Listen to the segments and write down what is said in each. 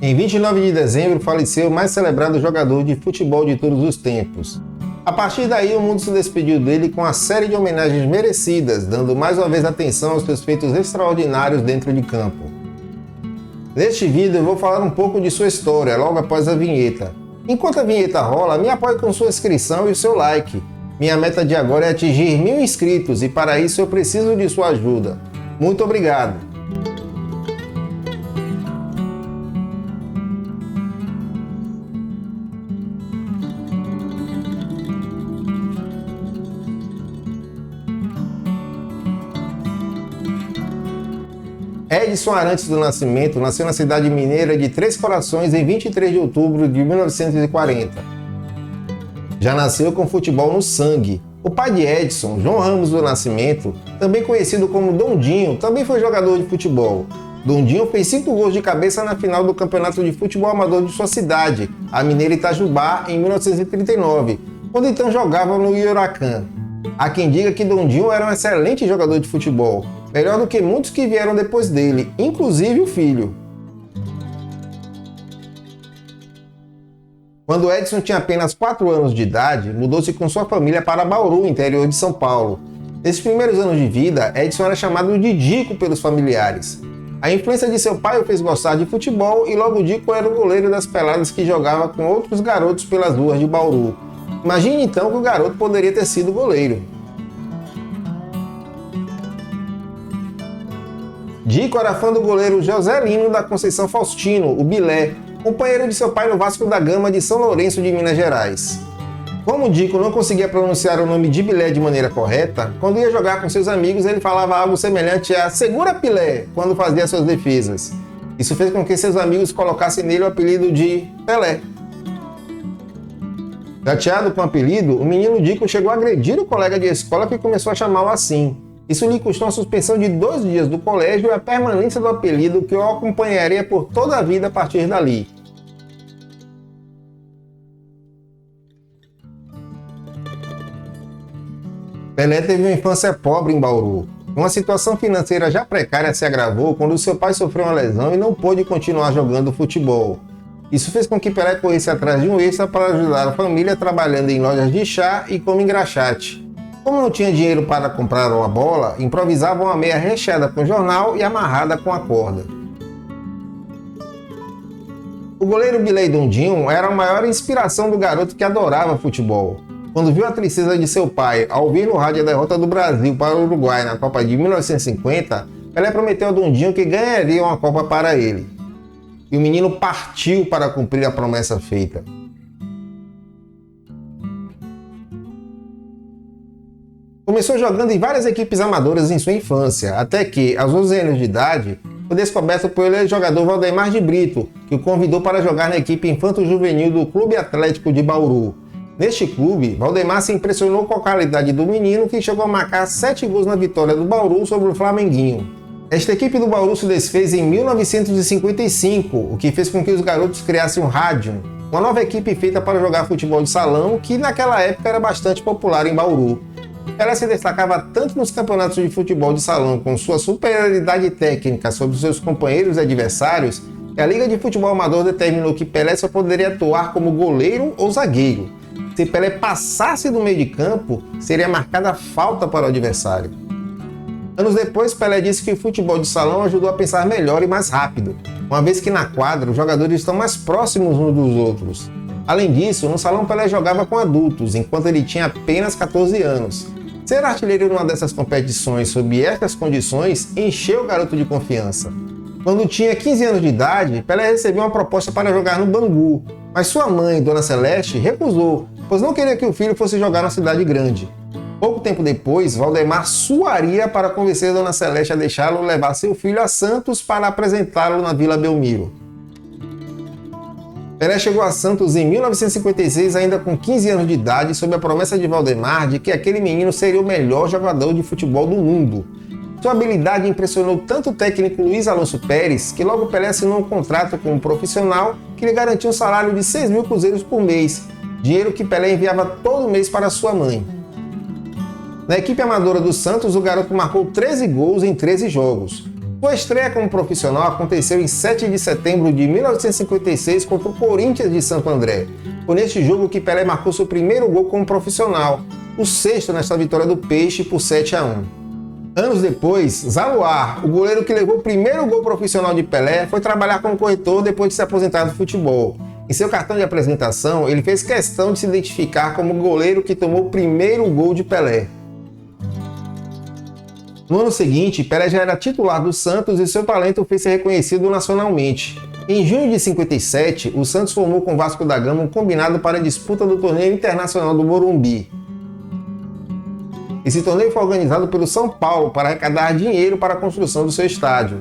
Em 29 de dezembro faleceu o mais celebrado jogador de futebol de todos os tempos. A partir daí, o mundo se despediu dele com uma série de homenagens merecidas, dando mais uma vez atenção aos seus feitos extraordinários dentro de campo. Neste vídeo eu vou falar um pouco de sua história, logo após a vinheta. Enquanto a vinheta rola, me apoie com sua inscrição e o seu like. Minha meta de agora é atingir 1000 inscritos e para isso eu preciso de sua ajuda. Muito obrigado! Edson Arantes do Nascimento nasceu na cidade mineira de Três Corações em 23 de outubro de 1940. Já nasceu com futebol no sangue. O pai de Edson, João Ramos do Nascimento, também conhecido como Dondinho, também foi jogador de futebol. Dondinho fez 5 gols de cabeça na final do campeonato de futebol amador de sua cidade, a mineira Itajubá, em 1939, quando então jogava no Huracan. Há quem diga que Dondinho era um excelente jogador de futebol, melhor do que muitos que vieram depois dele, inclusive o filho. Quando Edson tinha apenas 4 anos de idade, mudou-se com sua família para Bauru, interior de São Paulo. Nesses primeiros anos de vida, Edson era chamado de Dico pelos familiares. A influência de seu pai o fez gostar de futebol e logo Dico era o goleiro das peladas que jogava com outros garotos pelas ruas de Bauru. Imagine então que o garoto poderia ter sido goleiro. Dico era fã do goleiro Joselino da Conceição Faustino, o Bilé, companheiro de seu pai no Vasco da Gama de São Lourenço de Minas Gerais. Como Dico não conseguia pronunciar o nome de Bilé de maneira correta, quando ia jogar com seus amigos ele falava algo semelhante a "segura Pilé" quando fazia suas defesas. Isso fez com que seus amigos colocassem nele o apelido de Pelé. Chateado com o apelido, o menino Dico chegou a agredir o colega de escola que começou a chamá-lo assim. Isso lhe custou a suspensão de 2 dias do colégio e a permanência do apelido que o acompanharia por toda a vida a partir dali. Pelé teve uma infância pobre em Bauru. Uma situação financeira já precária se agravou quando seu pai sofreu uma lesão e não pôde continuar jogando futebol. Isso fez com que Pelé corresse atrás de um extra para ajudar a família trabalhando em lojas de chá e como engraxate. Como não tinha dinheiro para comprar uma bola, improvisava uma meia recheada com jornal e amarrada com a corda. O goleiro Bilé Dondinho era a maior inspiração do garoto que adorava futebol. Quando viu a tristeza de seu pai ao ouvir no rádio a derrota do Brasil para o Uruguai na Copa de 1950, Pelé prometeu a Dondinho que ganharia uma Copa para ele. E o menino partiu para cumprir a promessa feita. Começou jogando em várias equipes amadoras em sua infância, até que, aos 11 anos de idade, foi descoberto pelo jogador Valdemar de Brito, que o convidou para jogar na equipe infanto-juvenil do Clube Atlético de Bauru. Neste clube, Valdemar se impressionou com a qualidade do menino, que chegou a marcar 7 gols na vitória do Bauru sobre o Flamenguinho. Esta equipe do Bauru se desfez em 1955, o que fez com que os garotos criassem o Radium, uma nova equipe feita para jogar futebol de salão, que naquela época era bastante popular em Bauru. Ela se destacava tanto nos campeonatos de futebol de salão com sua superioridade técnica sobre seus companheiros e adversários, que a Liga de Futebol Amador determinou que Pelé só poderia atuar como goleiro ou zagueiro. Se Pelé passasse do meio de campo, seria marcada falta para o adversário. Anos depois, Pelé disse que o futebol de salão ajudou a pensar melhor e mais rápido, uma vez que na quadra os jogadores estão mais próximos uns dos outros. Além disso, no salão Pelé jogava com adultos, enquanto ele tinha apenas 14 anos. Ser artilheiro numa dessas competições sob estas condições encheu o garoto de confiança. Quando tinha 15 anos de idade, Pelé recebeu uma proposta para jogar no Bangu, mas sua mãe, Dona Celeste, recusou, pois não queria que o filho fosse jogar na cidade grande. Pouco tempo depois, Valdemar suaria para convencer Dona Celeste a deixá-lo levar seu filho a Santos para apresentá-lo na Vila Belmiro. Pelé chegou a Santos em 1956, ainda com 15 anos de idade, sob a promessa de Valdemar de que aquele menino seria o melhor jogador de futebol do mundo. Sua habilidade impressionou tanto o técnico Luiz Alonso Pérez, que logo Pelé assinou um contrato com um profissional que lhe garantia um salário de 6.000 cruzeiros por mês, dinheiro que Pelé enviava todo mês para sua mãe. Na equipe amadora do Santos, o garoto marcou 13 gols em 13 jogos. Sua estreia como profissional aconteceu em 7 de setembro de 1956 contra o Corinthians de Santo André. Foi neste jogo que Pelé marcou seu primeiro gol como profissional, o sexto nesta vitória do Peixe por 7-1. Anos depois, Zaluar, o goleiro que levou o primeiro gol profissional de Pelé, foi trabalhar como corretor depois de se aposentar do futebol. Em seu cartão de apresentação, ele fez questão de se identificar como o goleiro que tomou o primeiro gol de Pelé. No ano seguinte, Pelé já era titular do Santos e seu talento fez ser reconhecido nacionalmente. Em junho de 57, o Santos formou com o Vasco da Gama um combinado para a disputa do torneio internacional do Morumbi. Esse torneio foi organizado pelo São Paulo para arrecadar dinheiro para a construção do seu estádio.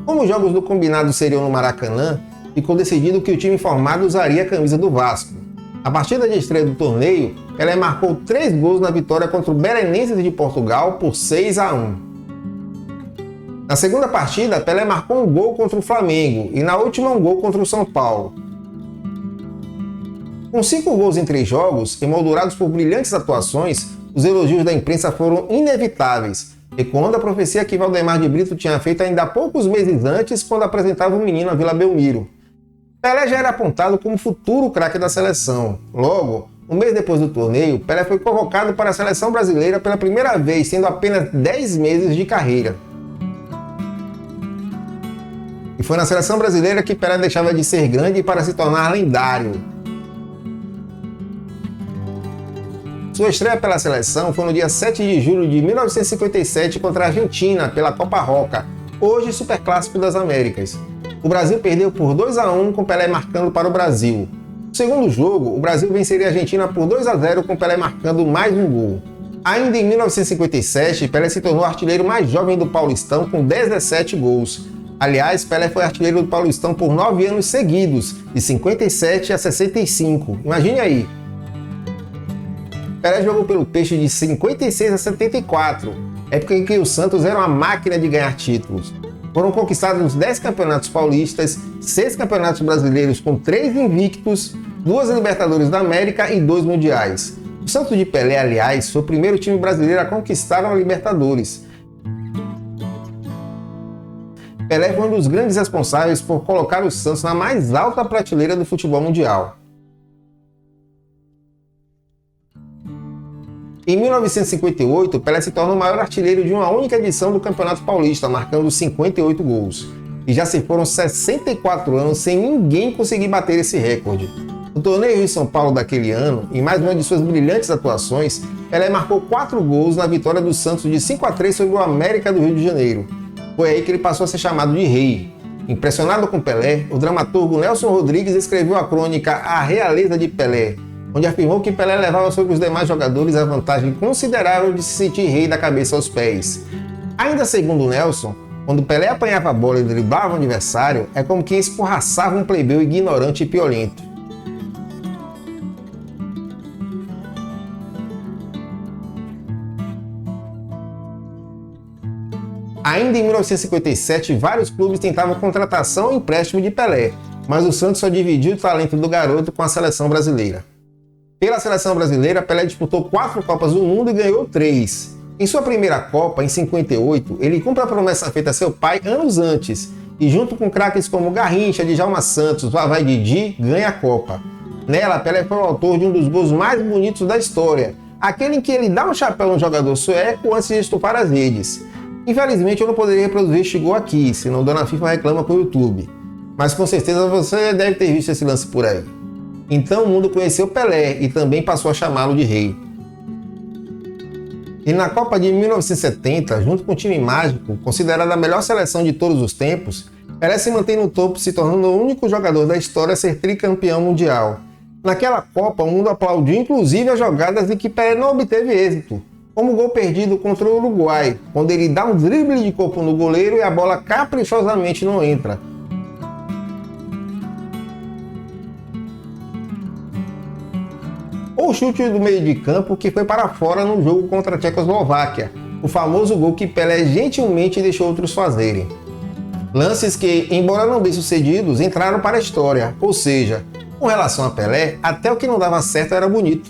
Como os jogos do combinado seriam no Maracanã, ficou decidido que o time formado usaria a camisa do Vasco. A partida de estreia do torneio, Pelé marcou 3 gols na vitória contra o Belenenses de Portugal por 6-1. Na segunda partida, Pelé marcou um gol contra o Flamengo e na última um gol contra o São Paulo. Com 5 gols em 3 jogos, emoldurados por brilhantes atuações, os elogios da imprensa foram inevitáveis, ecoando a profecia que Valdemar de Brito tinha feito ainda poucos meses antes, quando apresentava o menino à Vila Belmiro. Pelé já era apontado como futuro craque da seleção. Logo, um mês depois do torneio, Pelé foi convocado para a seleção brasileira pela primeira vez, tendo apenas 10 meses de carreira. E foi na seleção brasileira que Pelé deixava de ser grande para se tornar lendário. Sua estreia pela seleção foi no dia 7 de julho de 1957 contra a Argentina, pela Copa Roca, hoje Superclássico das Américas. O Brasil perdeu por 2-1 com Pelé marcando para o Brasil. No segundo jogo, o Brasil venceria a Argentina por 2-0 com Pelé marcando mais um gol. Ainda em 1957, Pelé se tornou o artilheiro mais jovem do Paulistão com 17 gols. Aliás, Pelé foi artilheiro do Paulistão por 9 anos seguidos, de 57 a 65. Imagine aí. Pelé jogou pelo Peixe de 56 a 74, época em que o Santos era uma máquina de ganhar títulos. Foram conquistados 10 campeonatos paulistas, 6 campeonatos brasileiros com 3 invictos, 2 Libertadores da América e 2 mundiais. O Santos de Pelé, aliás, foi o primeiro time brasileiro a conquistar a Libertadores. Pelé foi um dos grandes responsáveis por colocar o Santos na mais alta prateleira do futebol mundial. Em 1958, Pelé se torna o maior artilheiro de uma única edição do Campeonato Paulista, marcando 58 gols. E já se foram 64 anos sem ninguém conseguir bater esse recorde. No torneio Rio São Paulo daquele ano, em mais uma de suas brilhantes atuações, Pelé marcou 4 gols na vitória do Santos de 5-3 sobre o América do Rio de Janeiro. Foi aí que ele passou a ser chamado de Rei. Impressionado com Pelé, o dramaturgo Nelson Rodrigues escreveu a crônica A Realeza de Pelé, onde afirmou que Pelé levava sobre os demais jogadores a vantagem considerável de se sentir rei da cabeça aos pés. Ainda segundo Nelson, quando Pelé apanhava a bola e driblava o adversário, é como quem escorraçava um plebeu ignorante e piolento. Ainda em 1957, vários clubes tentavam contratação ou empréstimo de Pelé, mas o Santos só dividiu o talento do garoto com a seleção brasileira. Pela seleção brasileira, Pelé disputou 4 Copas do Mundo e ganhou 3. Em sua primeira Copa, em 58, ele cumpre a promessa feita a seu pai anos antes, e junto com craques como Garrincha, Djalma Santos, Vavá e Didi, ganha a Copa. Nela, Pelé foi o autor de um dos gols mais bonitos da história, aquele em que ele dá um chapéu no jogador sueco antes de estufar as redes. Infelizmente, eu não poderia reproduzir este gol aqui, senão Dona FIFA reclama com o YouTube. Mas com certeza você deve ter visto esse lance por aí. Então o mundo conheceu Pelé e também passou a chamá-lo de rei. E na Copa de 1970, junto com o time mágico, considerada a melhor seleção de todos os tempos, Pelé se mantém no topo, se tornando o único jogador da história a ser tricampeão mundial. Naquela Copa, o mundo aplaudiu inclusive as jogadas em que Pelé não obteve êxito, como o gol perdido contra o Uruguai, quando ele dá um drible de corpo no goleiro e a bola caprichosamente não entra. Ou o chute do meio de campo que foi para fora no jogo contra a Tchecoslováquia, o famoso gol que Pelé gentilmente deixou outros fazerem. Lances que, embora não bem sucedidos, entraram para a história, ou seja, com relação a Pelé, até o que não dava certo era bonito.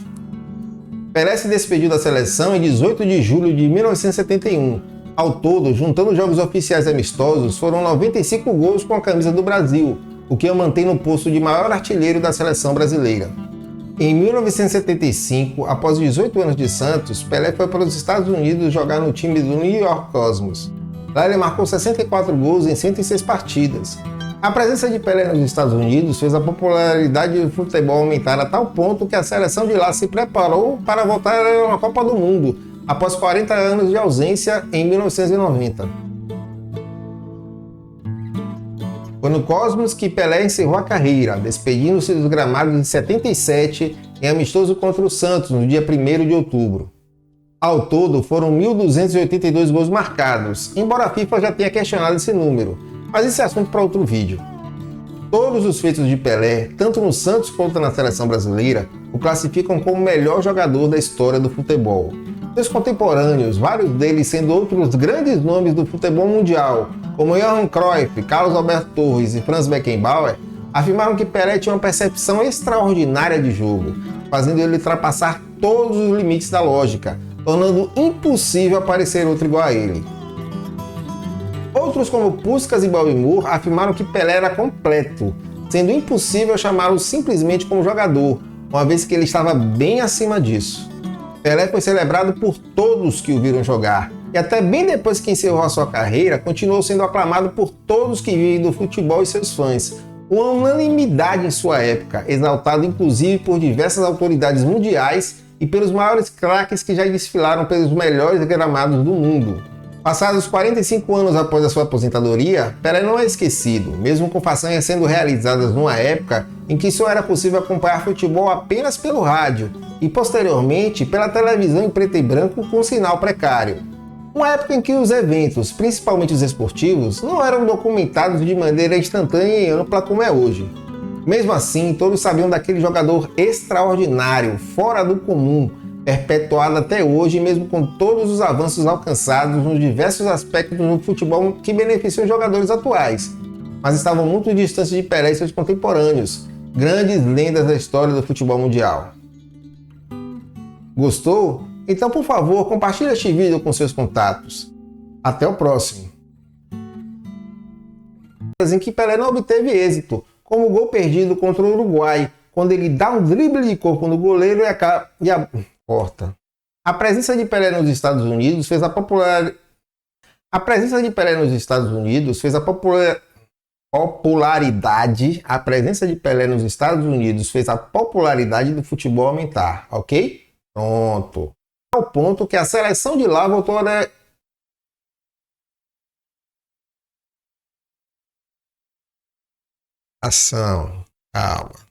Pelé se despediu da seleção em 18 de julho de 1971. Ao todo, juntando jogos oficiais e amistosos, foram 95 gols com a camisa do Brasil, o que o mantém no posto de maior artilheiro da seleção brasileira. Em 1975, após 18 anos de Santos, Pelé foi para os Estados Unidos jogar no time do New York Cosmos. Lá ele marcou 64 gols em 106 partidas. A presença de Pelé nos Estados Unidos fez a popularidade do futebol aumentar a tal ponto que a seleção de lá se preparou para voltar a uma Copa do Mundo, após 40 anos de ausência em 1990. Foi no Cosmos que Pelé encerrou a carreira, despedindo-se dos gramados em 77 em amistoso contra o Santos no dia 1º de outubro. Ao todo, foram 1.282 gols marcados, embora a FIFA já tenha questionado esse número, mas esse é assunto para outro vídeo. Todos os feitos de Pelé, tanto no Santos quanto na seleção brasileira, o classificam como o melhor jogador da história do futebol. Seus contemporâneos, vários deles sendo outros grandes nomes do futebol mundial, como Johan Cruyff, Carlos Alberto Torres e Franz Beckenbauer, afirmaram que Pelé tinha uma percepção extraordinária de jogo, fazendo ele ultrapassar todos os limites da lógica, tornando impossível aparecer outro igual a ele. Outros, como Puskás e Bobby Moore, afirmaram que Pelé era completo, sendo impossível chamá-lo simplesmente como jogador, uma vez que ele estava bem acima disso. Pelé foi celebrado por todos que o viram jogar, e até bem depois que encerrou a sua carreira, continuou sendo aclamado por todos que vivem do futebol e seus fãs, uma unanimidade em sua época, exaltado inclusive por diversas autoridades mundiais e pelos maiores craques que já desfilaram pelos melhores gramados do mundo. Passados 45 anos após a sua aposentadoria, Pelé não é esquecido, mesmo com façanhas sendo realizadas numa época em que só era possível acompanhar futebol apenas pelo rádio e, posteriormente, pela televisão em preto e branco com sinal precário. Uma época em que os eventos, principalmente os esportivos, não eram documentados de maneira instantânea e ampla como é hoje. Mesmo assim, todos sabiam daquele jogador extraordinário, fora do comum, perpetuado até hoje, mesmo com todos os avanços alcançados nos diversos aspectos do futebol que beneficiam os jogadores atuais, mas estavam muito distantes de Pelé e seus contemporâneos, grandes lendas da história do futebol mundial. Gostou? Então, por favor, compartilhe este vídeo com seus contatos. Até o próximo. Em que Pelé não obteve êxito, como o gol perdido contra o Uruguai, quando ele dá um drible de corpo no goleiro e a porta. A presença de Pelé nos Estados Unidos fez a popularidade do futebol aumentar, ok? Pronto. Ao ponto que a seleção de lá voltou a ação. Calma.